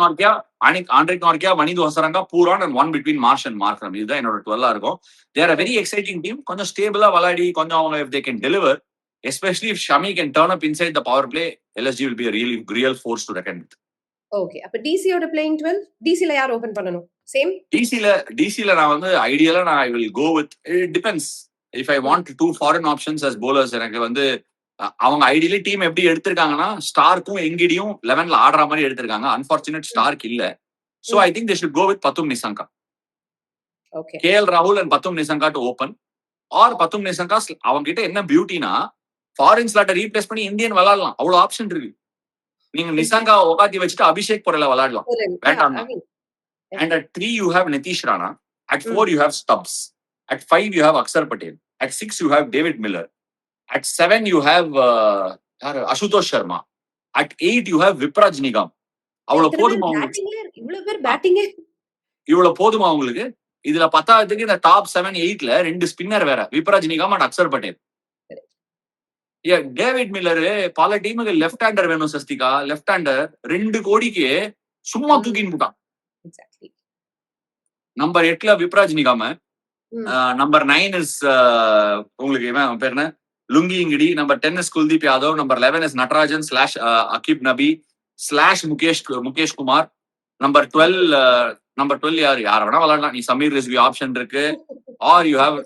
Norkia, Manidu Hasaranga, Puran and one between Marsh and Markram. இதுதான் என்னோட 12 இருக்கும். They are a very exciting team. கொஞ்சம் ஸ்டேபிளா விளையாடி கொஞ்சம் அவங்க if they can deliver, especially if Shami can turn up inside the power play, LSG will be a real force to reckon with. Okay, அப்ப DC ஓட playing 12, DC ல யார் ஓபன் பண்ணனும்? Same? DC ல நான் வந்து ஐடியலா நான் I will go with, it depends. If I want 2 foreign options as bowlers, எனக்கு வந்து அவங்க ஐடியலி டீம் எப்படி எடுத்திருக்காங்கன்னா ஸ்டார்க்கும் எங்கிடியும் 11ல ஆடுற மாதிரி எடுத்திருக்காங்க. அன்பார்ச்சுனேட் ஸ்டார்க் இல்ல. So I think they should go with Pathum Nissanka. Okay. KL Rahul and Pathum Nissanka to open. Or Pathum Nissanka அவங்க கிட்ட என்ன பியூட்டினா ஃபாரின் ஸ்லாட்டை ரீப்ளேஸ் பண்ணி இந்தியன் விளையாடலாம். அவ்வளவு ஆப்ஷன் இருக்கு. நீங்க நிசாங்கா உகாத்தி வச்சுட்டு அபிஷேக் பொரல விளையாடலாம். வேண்டாம். And at 3 you have Nitish Rana. At 4 you have Stubbs. At 5 you have Akshar Patel. At 6 you have David Miller. At 7 you have Ashutosh Sharma. At 8 you have Vipraj Nigam. அவ்வளவு போதுமா உங்களுக்கு? இவ்வளவு பேர் பேட்டிங் இவ்வளவு போதுமா உங்களுக்கு? இதுல 10ஆவதுக்கு இந்த டாப் 7 8ல 2 ஸ்பின்னர் வேற, Vipraj Nigam and Axar Patel. David Miller பல டீமுக்கு லெஃப்ட் ஹேண்டர் வேணும் சஸ்திகா. லெஃப்ட் ஹேண்டர் 2 கோடிக்கு சும்மா தூக்கின்னு போட்டான். நம்பர் 8ல விப்ராஜ் நிகாம. நம்பர் 9 இஸ் உங்களுக்கு இவன் பேர் என்ன, Lungi Ngidi. Number 10 is Kuldeep Yadav. Number 11 is Natarajan / Aqib Nabi / Mukesh Kumar. Number 12 யார வேணா விளையாடலாம். நீ சமீர் ரிஸ்வி ஆப்ஷன் இருக்கு. ஆர் யூ ஹேவ்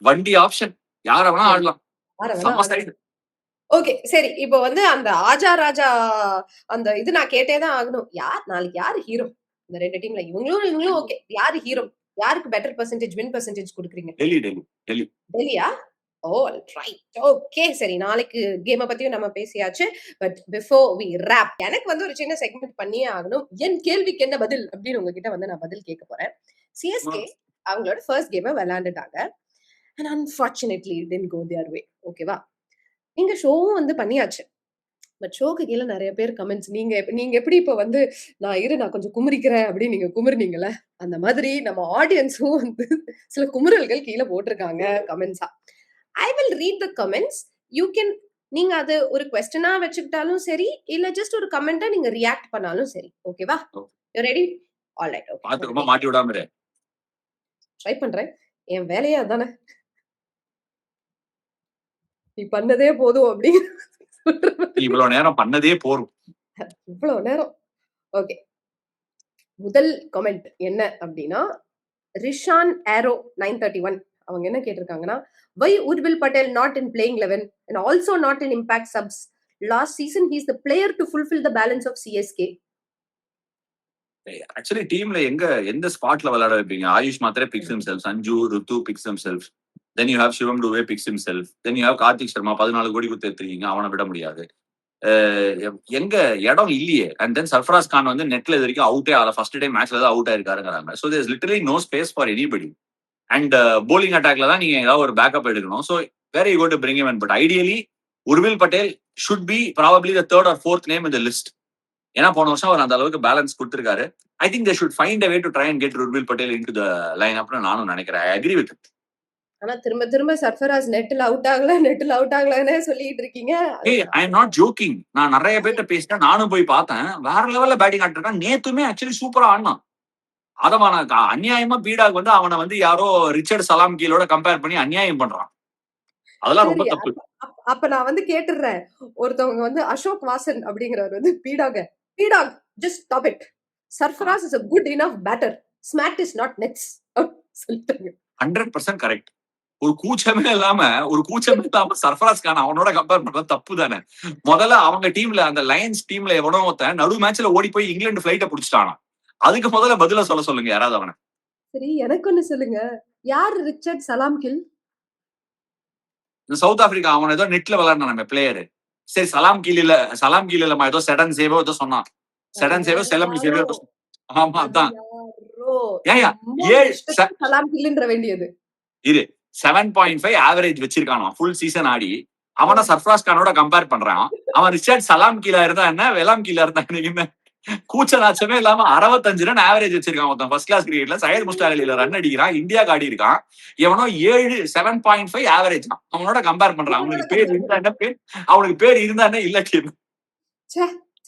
வண்டி ஆப்ஷன், யார வேணா ஆடலாம். யார வேணா செம்ம ஆட ஸ்டைல். ஓகே. சரி. இப்போ வந்து அந்த ஆஜா ராஜா அந்த இது நான் கேட்டே தான் ஆகணும். நாளைக்கு யாரு ஹீரோ? இந்த 2 டீம்ல இவங்களும் ஓகே. யாரு ஹீரோ? யாருக்கு பெட்டர் பெர்சென்டேஜ் வின் பெர்சென்டேஜ் குடுக்குறீங்க? டெல்லி. டெல்லியா? ஓ! ரைட். ஓகே. சரி. நாளைக்கு கேம பத்தியும் நம்ம பேசியாச்சு. பட் பிஃபோர் வி ராப் எனக்கு வந்து ஒரு சின்ன செக்மெண்ட் பண்ணியே ஆகணும். என் கேள்விக்கு என்ன பதில்? அப்படின்னு உங்ககிட்ட வந்து நான் பதில் கேட்க போறேன். சிஎஸ்கே அவங்களோட ஃபர்ஸ்ட் கேம விளையாண்டுட்டாங்க. And unfortunately it didn't go their way. ஓகேவா? நீங்க ஷோவும் வந்து பண்ணியாச்சு. பட் ஷோக்கு கீழ நெறைய பேர் கமெண்ட்ஸ் நீங்க எப்படி இப்ப வந்து நான் கொஞ்சம் குமுறிக்கிறேன் அப்படின்னு நீங்க குமுறுனீங்கல்ல, அந்த மாதிரி நம்ம ஆடியன்ஸும் வந்து சில குமுறல்கள் கீழ போட்டிருக்காங்க கமெண்ட்ஸா. I will read the comments. You can நீங்க அது ஒரு குவெஸ்டனா வச்சுக்கிட்டாலும் சரி, இல்ல ஜஸ்ட் ஒரு கமெண்ட்டா நீங்க ரியாக்ட் பண்ணாலும் சரி. ஓகேவா? You ready? ஆல்ரைட். ஓகே. பார்த்து ரொம்ப மாட்டி விடாம இரு. ட்ரை பண்றேன். என் வேலையே அதானே. நீ பண்ணதே போதும் அப்படின்னு நீ இவ்வளவு நேரம் பண்ணதே போரும். இவ்வளவு நேரம். ஓகே. முதல் கமெண்ட் என்ன அப்படின்னா, ரிஷான் ஏரோ 931 அவங்க என்ன கேட்டிருக்காங்கன்னா, why Urvil Patel not in playing 11 and also not in impact subs? Last season he is the player to fulfill the balance of CSK. Actually டீம்ல எந்த ஸ்பாட்ல விளையாட வைப்பீங்க? Ayush Mhatre picks himself, Sanju, Ruthu picks himself. Then you have Shivam Dube picks himself. Then you have Kartik Sharma 14 crore கொடுத்து எடுத்துருக்கீங்க. அவனை விட முடியாது. எங்க இடம் இல்லையே. அண்ட் தென் சர்ஃபராஸ் கான் வந்து நெட்ல இது வரைக்கும் அவுட்டே ஆகல. ஃபர்ஸ்ட் டைம் மேட்ச்ல தான் அவுட் ஆயிருக்காருங்கிறாங்க. So there is literally no space for anybody. And bowling அட்டாக்ல தான் நீங்க ஏதாவது ஒரு பேக்கப் எடுக்கணும். So where you go to bring him. But ideally Urvil Patel should be probably the third or fourth name in the list. ஏன்னா போன வருஷம் அவர் அந்த அளவுக்கு பேலன்ஸ் கொடுத்திருக்காரு. I think they should find a way to try and get Urvil Patel into the line அப்னு நானும் நினைக்கிறேன். I agree with. ஆனா திரும்ப சர்ஃபராஸ் நெட்ல அவுட் ஆகலன்னே சொல்லிட்டு இருக்கீங்க. ஐ எம் நாட் ஜோக்கிங். நான் நிறைய பேர்ட்ட பேசிட்டேன். நானும் போய் பார்த்தேன். வேற லெவல்ல பேட்டிங் ஆட்டிருக்கான். நேத்துமே ஆக்சுவலி சூப்பரா ஆடினான். அதமான அநியாயமா பீடாக் வந்து அவனை வந்து யாரோ ரிச்சர்ட் சலாம் கீழோட கம்பேர் பண்ணி அநியாயம் பண்றான். அதெல்லாம் ரொம்ப சரி. தப்பு. அப்ப நான் வந்து கேட்டுடுறேன். ஒருத்தவங்க வந்து அசோக் வாசன் அப்படிங்கிறவர் வந்து பீடாக் just stop it. Sarfaraz is a good enough batter. Smat is not nets. சொல்லிட்டாங்க. 100% கரெக்ட். ஒரு கூச்சமே இல்லாம சர்ஃபராஸ் கான் அவனோட கம்பேர் பண்றது தப்பு தானே. முதல்ல அவங்க டீம்ல அந்த லயன்ஸ் டீம்ல எவனோ ஒருத்தன் நடு மேட்ச்ல ஓடி போய் இங்கிலாந்து பிளைட்ட புடிச்சிட்டானா. அதுக்கு முதல்ல பதில சொல்லுங்க யாராவது அவனை. சரி எனக்கு ஒண்ணு சொல்லுங்க. யார் ரிச்சர்ட் சலாம் கில்? சவுத் ஆப்பிரிக்கா அவன் ஏதோ நெட்ல விளையாடுறான் பிளேயர். சரி சலாம் கீழ இல்லமா ஏதோ செடன் சேவோ ஏதோ சொன்னான். செடன் சேவோ செலம் சேவோ. ஆமா அதான். சலாம் கில்ன்ற வேண்டியது. இது 7.5 ஆவரேஜ் வச்சிருக்கானா ஃபுல் சீசன் ஆடி. அவன சர்ஃபராஸ் கானோட கம்பேர் பண்றான். அவன் ரிச்சர்ட் சலாம் கீழ இருந்தா என்ன, வெலாம் கீழ இருந்தா என்ன? கூச்ச நாச்சமே இல்லாம 65 ரன் ஆவரேஜ் வச்சிருக்கான் ஒருத்தன் ஃபர்ஸ்ட் கிளாஸ் கிரிக்கெட்ல. சையத் முஸ்டாக் அலில ரன் அடிக்கிறான். இந்தியாக்கு ஆடி இருக்கான். எவனோ 7.5 ஆவரேஜ் தான். அவனோட கம்பேர் பண்றான். அவனுக்கு பேர் இருந்தா என்ன இல்லாட்டி என்ன?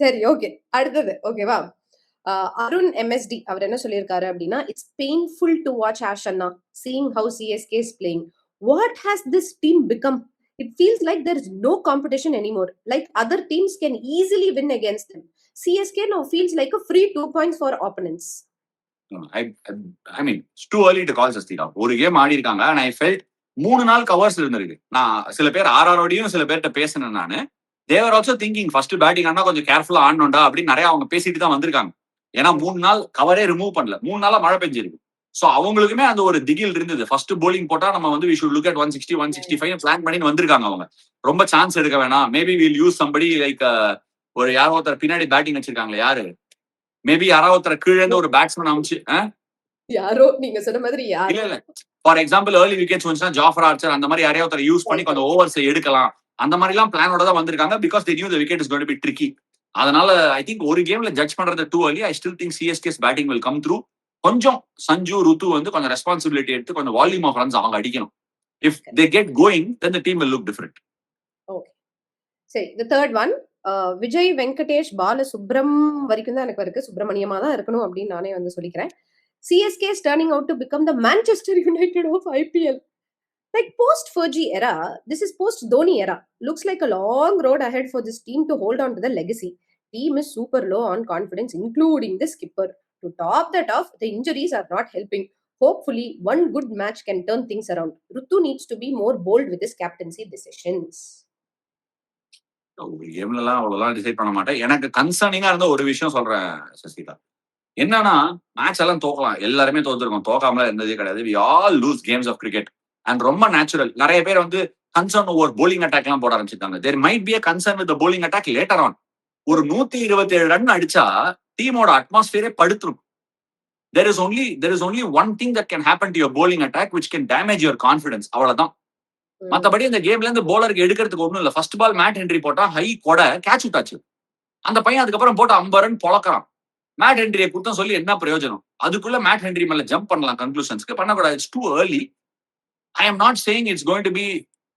சரி ஓகே. அடுத்தது ஓகேவா? அருண் எம்எஸ்டி அவர் என்ன சொல்லியிருக்காரு அப்படின்னா, it's painful to watch ash Anna seeing how CSK is playing. What has this team become? It feels like there is no competition anymore. Like other teams can easily win against them. CSK now feels like a free 2 points for opponents. I mean, it's too early to call Sastira. ஒரு கேம் ஆடி இருக்காங்க. and I felt 3 நாள் கவர்ஸ் இருந்திருக்கு. நான் சில பேர் ஆர்ஆரோடையும் சில பேர்ட்ட பேசினேன் நானு. they were also thinking first batting ஆனா கொஞ்சம் கேர்ஃபுல்லா ஆடணும்டா அப்படின்னு நிறைய அவங்க பேசிட்டு தான் வந்திருக்காங்க. ஏன்னா 3 நாள் கவரே ரிமூவ் பண்ணல. 3 நாளா மழை பெஞ்சிருக்கு. சோ அவங்களுக்குமே அந்த ஒரு திகில் இருந்தது. ஃபர்ஸ்ட் போலிங் போட்டா நம்ம வந்து we should look at 160 165 plan பண்ணி வந்திருக்காங்க அவங்க. ரொம்ப சான்ஸ் எடுக்க வேணாம். Maybe we'll use somebody like ஒரு யாரோ ஒருத்தர் பின்னாடி பேட்டிங் வச்சிருக்காங்களே யாரு? மேபி யாராவது ஒருத்தர் கீழே இருந்து ஒரு பேட்ஸ்மேன் அமைச்சு யாரோ நீங்க சொன்ன மாதிரி இல்ல ஃபார் எக்ஸாம்பிள் ஏர்லி விக்கெட்ஸ் வந்துச்சுன்னா ஜாஃபர் ஆர்ச்சர் அந்த மாதிரி யாரையாவது ஒருத்தர் யூஸ் பண்ணி கொஞ்சம் ஓவர்ஸ் எடுக்கலாம். அந்த மாதிரி எல்லாம் பிளானோட தான் வந்திருக்காங்க. Because they knew the wicket is going to be tricky. அதனால ஐ திங்க் ஒரு கேம்ல ஜட்ஜ் பண்றது two early. I still think CSK's batting will come through. கொஞ்சம் சஞ்சு ருத்து வந்து கொஞ்சம் ரெஸ்பான்சிபிலிட்டி எடுத்து கொஞ்சம் வால்யூம் ஆஃப் ரன்ஸ் அவங்க அடிக்கணும். If they get going, then the team will look different. Okay. சரி, the third one, Vijay Venkatesh பால சுப்ரம் வரைக்கும் தான் எனக்கு இருக்கு. சுப்பிரமணியமா தான் இருக்கணும் அப்படின்னு நானே வந்து சொல்லிக்கிறேன். CSK is turning out to become the Manchester United of IPL. Like post Fergie era, this is post Dhoni era. Looks like a long road ahead for this team to hold on to the legacy. Team is super low on confidence, including the skipper. To top that off, the injuries are not helping. Hopefully, one good match can turn things around. Rutu needs to be more bold with his captaincy decisions. ஒரு கேம்ல எல்லாம் அவ்வளவுதான் டிசைட் பண்ண மாட்டேன். எனக்கு கன்சர்னிங்கா இருந்த ஒரு விஷயம் சொல்றேன் சசிகா. என்னன்னா மேட்ச் எல்லாம் தோக்கலாம், எல்லாருமே தோத்துருக்கோம், தோக்காமல இருந்ததே கிடையாது. We all lose games of cricket and ரொம்ப நேச்சுரல். நிறைய பேர் வந்து கன்சர்ன் ஓவர் போலிங் அட்டாக் எல்லாம் போட ஆரம்பிச்சிருக்காங்க. There might be a concern with the bowling attack later on. ஒரு 127 ரன் அடிச்சா டீமோட அட்மாஸ்பியரே படுத்துரும். there is only one thing that can happen to your bowling attack which can damage your confidence. அவ்வளவுதான். மத்தபடி இந்த கேம்ல இருந்து போலருக்கு எடுக்கிறதுக்கு ஒண்ணும் இல்ல. ஃபர்ஸ்ட் பால் மேட் ஹென்ரி போட்டா ஹை கொடை கேட்ச் விட்டாச்சு. அந்த பையன் அதுக்கப்புறம் போட்டு 50 ரன் பொழக்கிறான். மேட் ஹென்ரியை குத்தம் சொல்லி என்ன பிரயோஜனம்? அதுக்குள்ள மேட் ஹென்ரி மேல ஜம்ப் பண்ணலாம் கன்க்ளூஷன்ஸ்க்கு, பண்ணக்கூடாது. It's too early. I am not saying it's going to be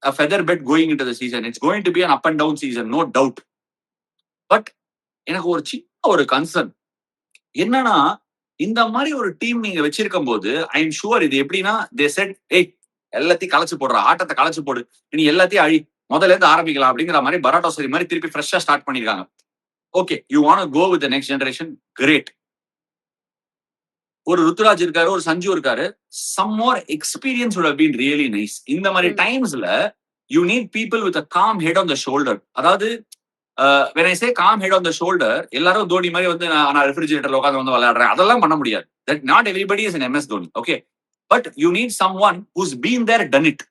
a feather bed going into the season. It's going to be an up and down season, no doubt. But எனக்கு ஒரு சின்ன ஒரு கன்சர்ன் என்னன்னா, இந்த மாதிரி ஒரு டீம் நீங்க வச்சிருக்கும் போது ஐ எம் ஷுவர் இது எப்படின்னா தே செட் ஏய் எல்லாத்தையும் களைச்சு போடுற, ஆட்டத்தை களைச்சு போடு, நீ எல்லாத்தையும் அழி, முதல்ல இருந்து ஆரம்பிக்கலாம் அப்படிங்கிற மாதிரி பராட்டோ சரி மாதிரி திருப்பி ஃப்ரெஷ்ஷா ஸ்டார்ட் பண்ணிருக்காங்க. Okay, you want go with the next generation, great. ஒரு ருத்துராஜ் இருக்காரு, ஒரு சஞ்சு இருக்காரு. Some more experience would have been really nice. இந்த மாதிரி டைம்ஸ்ல you need people with a calm head on the shoulder. அதாவது when I say calm head on the shoulder, எல்லாரும் தோனி மாதிரி வந்து நான் ரெஃப்ரிஜரேட்டர்ல உட்காந்து வந்து விளையாடுறேன் அதெல்லாம் பண்ண முடியாது. That not everybody is an MS Dhoni. Okay, but you need someone who's been there, done it.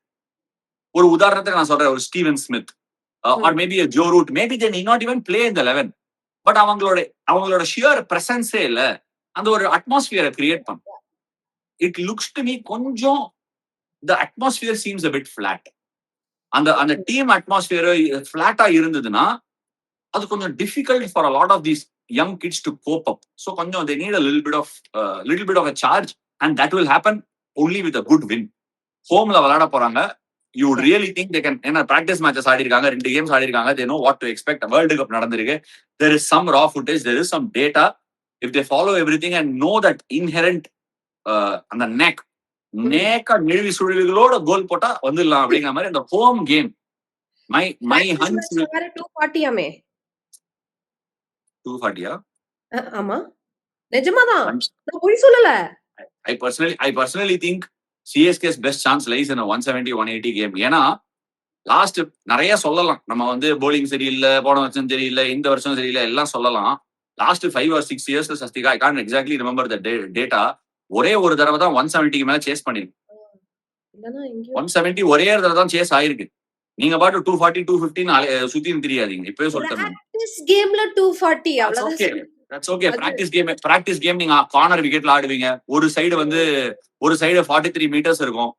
ஒரு உதாரணத்துக்கு நான் சொல்றேன், ஒரு Steven Smith or maybe a Joe Root. Maybe they need not even play in the 11. But அவங்களோட ஷியர் பிரசன்ஸே இல்ல, அந்த ஒரு அட்மாஸ்பியரை கிரியேட் பண்ண. இட் லுக்ஸ் டு மீ கொஞ்சம் the atmosphere seems a bit flat. அந்த டீம் அட்மாஸ்பியர் ஃபிளாட்டா இருந்ததுன்னா அது கொஞ்சம் difficult for a lot of these young kids to cope up. So கொஞ்சம் they need a little bit of a charge and that will happen only with a good win. ஹோம்ல விளையாட போறாங்க. You would really think they can. ஏன்னா பிராக்டிஸ் மேட்சஸ் ஆடி இருக்காங்க, 2 கேம்ஸ் ஆடி இருக்காங்க. They know what to expect. World cup நடந்திருக்கு. There is some raw footage, there is some data. If they follow everything and know that inherent அந்த நேக்க நிழவி சுழிவுகளோட கோல் போட்டா வந்துடலாம் அப்படிங்கிற மாதிரி அந்த ஹோம் கேம். மை ஹன்ஸ் 240 240. ஆமா, நிஜமாதான், நான் பொய் சொல்லல. I personally think CSK's best chance lies in a 170-180 game. ஏன்னா லாஸ்ட் நிறைய சொல்லலாம், நம்ம வந்து போலிங் சரியில்லை, போன வருஷம் சரியில்லை, இந்த வருஷம் சரியில்லை, எல்லாம் சொல்லலாம். Last 5 or 6 years Sasthika, I can't exactly remember the data, ஒரே ஒரு தடவை தான் 170க்கு மேல சேஸ் பண்ணிருக்கு. 170 ஒரே ஒரு தடவை தான் சேஸ் ஆயிருக்கு. நீங்க பாட்டு 240 250 சுத்தி தெரியாதீங்க. இப்பவே சொல்லிட்டேன், கேம்ல 240 அவ்வளவுதான். That's okay. Practice game நீங்க கார்னர் விக்கெட்ல ஆடுவீங்க. ஒரு சைடு 43 meters இருக்கும்.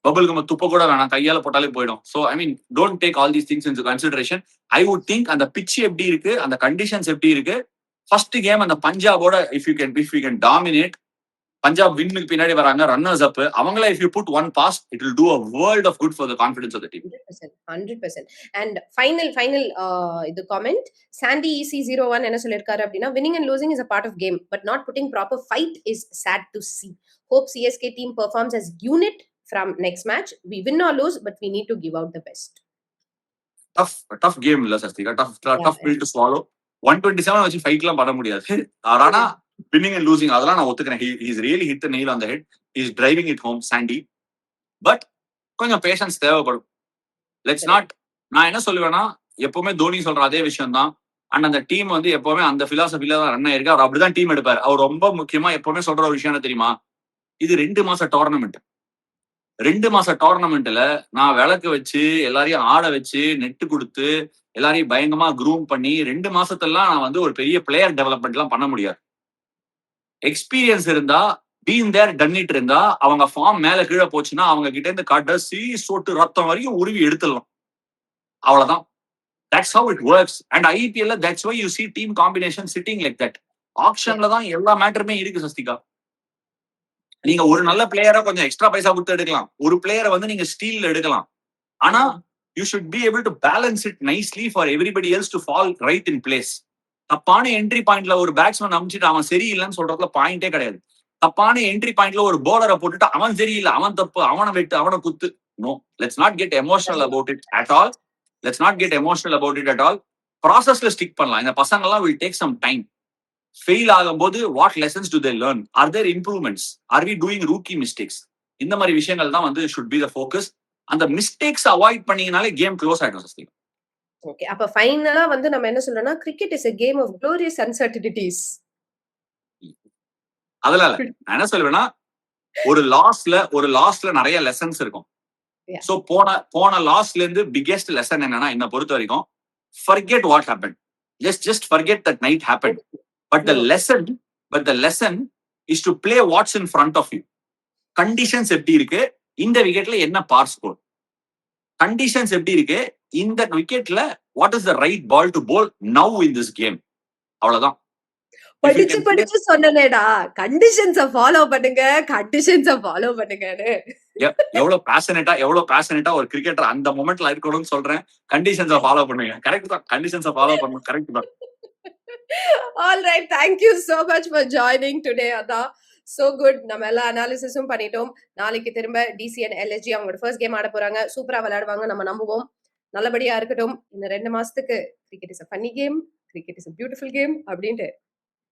பபிள் நம்ம துப்ப கூட வேணாம், கையால போட்டாலே போயிடும். So I mean, don't take all these things into consideration. I would think அந்த pitch எப்படி இருக்கு, அந்த கண்டிஷன்ஸ் எப்படி இருக்கு, ஃபர்ஸ்ட் கேம் அந்த பஞ்சாபோட if we can dominate, Punjab வின்னுக்கு பின்னாடி வராங்க, ரன்னர்ஸ் அப், அவங்கள if you put one pass, it will do a world of good for the confidence of the team. 100%. And final இது comment, Sandy EC01 என்ன சொல்லிருக்காரு அப்படின்னா, winning and losing is a part of game, but not putting proper fight is sad to see. Hope CSK team performs as unit from next match. We win or lose, but we need to give out the best. Tough game இல்ல Sasthika, tough pill to swallow. 127 வச்சு ஃபைட்லாம் பண்ண முடியாது. ஆனா winning and losing அதெல்லாம் நான் ஒத்துக்கிறேன். He's really hit the nail on the head. He's driving it home, Sandy. But கொஞ்சம் பேஷன்ஸ் தேவைப்படும். Let's not, நான் என்ன சொல்லுவேன்னா, எப்பவுமே தோனி சொல்ற அதே விஷயம் தான். அண்ட் அந்த டீம் வந்து எப்பவுமே அந்த பிலாசபில தான் ரன் ஆயிருக்கு. அவர் அப்படிதான் டீம் எடுப்பாரு. அவர் ரொம்ப முக்கியமா எப்பவுமே சொல்ற ஒரு விஷயம் என்ன தெரியுமா, இது 2 மாச டோர்னமெண்ட். 2 மாச டோர்னமெண்ட்ல நான் விளக்கு வச்சு எல்லாரையும் ஆட வச்சு நெட்டு கொடுத்து எல்லாரையும் பயங்கரமா க்ரூம் பண்ணி 2 மாசத்தெல்லாம் நான் வந்து ஒரு பெரிய பிளேயர் டெவலப்மெண்ட் எல்லாம் பண்ண முடியாது. எக்ஸ்பீரியன்ஸ் இருந்தா, பீன் தேர் டன் இட் இருந்தா, அவங்க ஃபார்ம் மேல கீழே போச்சுன்னா அவங்க கிட்ட இருந்து காட்ட சொட்டு ரத்தம் வரைக்கும் உருவி எடுத்துடலாம். அவ்வளவுதான். That's how it works. And IPL, that's why you see team combination sitting like that. ஆக்ஷன்ல தான் எல்லா மேட்டருமே இருக்கு சஸ்திகா. நீங்க ஒரு நல்ல பிளேயரை கொஞ்சம் எக்ஸ்ட்ரா பைசா கொடுத்து எடுக்கலாம், ஒரு பிளேயரை வந்து நீங்க ஸ்டீல்ல எடுக்கலாம். ஆனா you should be able to balance it nicely for everybody else to fall right in place. தப்பான என்ட்ரி பாயிண்ட்ல ஒரு பேட்ஸ்மேன் அமைச்சிட்டு அவன் சரியில்லைன்னு சொல்றதுல பாயிண்டே கிடையாது. தப்பான என்ட்ரி பாயிண்ட்ல ஒரு போலரை போட்டுட்டு அவன் சரியில்லை, அவன் தப்பு, அவனை வெட்டு, அவனை குத்து. No, let's not get emotional about it at all. ப்ராசஸ்ல ஸ்டிக் பண்ணலாம். இந்த பசங்க எல்லாம் will take some time. Fail ஆகும்போது what lessons do they learn, are there improvements, are we doing rookie mistakes, இந்த மாதிரி விஷயங்கள் தான் வந்து ஷுட் பி த ஃபோக்கஸ். அந்த மிஸ்டேக்ஸ் அவாய்ட் பண்ணீங்கனாலே கேம் க்ளோஸ் ஆயிடும் சஸ்திகா. ஓகே. அப்ப ஃபைனலா வந்து நம்ம என்ன சொல்றோம்னா, cricket is a game of glorious uncertainties. அதெல்லாம் இல்ல. நான் என்ன சொல்லுவேன்னா, ஒரு லாஸ்ல நிறைய லெசன்ஸ் இருக்கும். Yeah. சோ போன லாஸ்ல இருந்து பிக்கெஸ்ட் லெசன் என்னன்னா, என்ன பொறுத்த வரைக்கும் forget what happened, just forget that night happened, but the lesson is to play what's in front of you. Conditions எப்படி இருக்கு, இந்த விக்கெட்ல என்ன பார் ஸ்கோர், கண்டிஷன்ஸ் எப்படி இருக்கு, இந்த விக்கெட்ல what is the right ball to bowl now in this game, அவ்வளவுதான். படிச்சு சொன்னேடா, கண்டிஷன்ஸ ஃபாலோ பண்ணுங்க, கண்டிஷன்ஸ ஃபாலோ பண்ணுங்கன்னு. எவ்வளவு பேஷனேட்டா ஒரு கிரிக்கெட்டர் அந்த மொமெண்ட்ல இருக்கணும்னு சொல்றேன். கண்டிஷன்ஸ ஃபாலோ பண்ணுங்க. கரெக்ட் தான். கண்டிஷன்ஸ ஃபாலோ பண்ணணும். கரெக்ட் தான். All right, thank you so much for joining today, Adha. So good. நம்ம எல்லா அனாலிசிஸும் பண்ணிட்டோம். நாளைக்கு திரும்ப டிசி அண்ட் எல்எஸ்ஜி அவங்களோட ஃபர்ஸ்ட் கேம் ஆட போறாங்க. சூப்பரா விளையாடுவாங்க, நம்ம நம்புவோம். நல்லபடியா இருக்கட்டும். இந்த 2 மாசத்துக்கு cricket is a funny game, cricket is a beautiful game அப்படின்ட்டு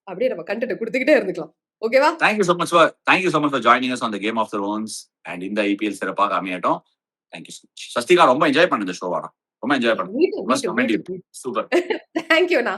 அப்படியே நம்ம கண்டென்ட் கொடுத்துக்கிட்டே இருந்துக்கலாம். ஓகேவா? Thank you so much for joining us on the Game of Thrones and இந்த ஐபிஎல் சிறப்பாக அமையட்டும். Thank you so much. Sasthika ரொம்ப என்ஜாய் பண்ண இந்த ஷோவாடா. ரொம்ப என்ஜாய் பண்ணேன். சூப்பர். Thank you, Anna.